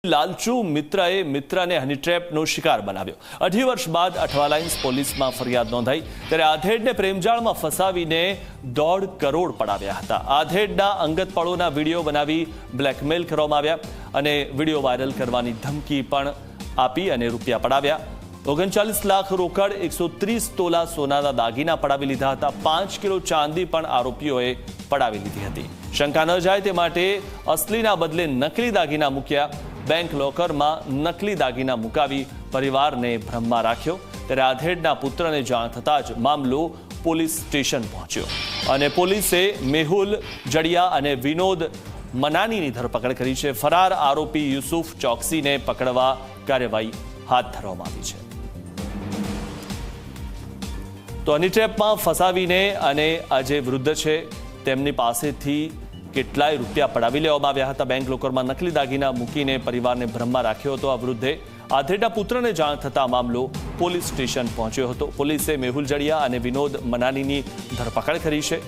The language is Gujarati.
લાલચુ મિત્રએ મિત્રને હની ટ્રેપનો શિકાર બનાવ્યો। 2.5 વર્ષ બાદ અઠવાલાઇન્સ પોલીસમાં ફરિયાદ નોંધાઈ ત્યારે આધેડને પ્રેમજાળમાં ફસાવીને 1.5 કરોડ પડાવ્યા હતા। આધેડના અંગત પળોના વિડીયો બનાવી બ્લેકમેલ કરવામાં આવ્યા અને વિડીયો વાયરલ કરવાની ધમકી પણ આપી અને રૂપિયા પડાવ્યા। 39 લાખ રોકડ 130 તોલા સોનાના દાગીના પડાવી લીધા હતા। 5 કિલો ચાંદી પણ આરોપીઓએ પડાવી લીધી હતી। શંકા ન જાય તે માટે અસલીના બદલે નકલી દાગીના મૂક્યા। बैंक लॉकर में नकली दागीना मुकावी परिवारने भ्रमમાં રાખ્યો ત્યારે આધેડના પુત્રને જાણ થતાં જ મામલો પોલીસ સ્ટેશન પહોંચ્યો અને પોલીસે મેહુલ જડિયા અને વિનોદ મનાનીની ધરપકડ કરી છે। ફરાર આરોપી યુસુફ ચોકસીને પકડવા કાર્યવાહી હાથ ધરવામાં આવી છે। તો હની ટ્રેપમાં ફસાવીને અને આ જે વૃદ્ધ છે તેમની પાસેથી કેટલાય રૂપિયા પડાવી લેવામાં આવ્યા હતા। બેંક લોકરમાં નકલી દાગીના મૂકીને પરિવારને ભ્રમમાં રાખ્યો હતો। આ વૃદ્ધે આધેડના પુત્રને જાણ થતાં મામલો પોલીસ સ્ટેશન પહોંચ્યો હતો। પોલીસે મેહુલ જડિયા અને વિનોદ મનાનીની ધરપકડ કરી છે।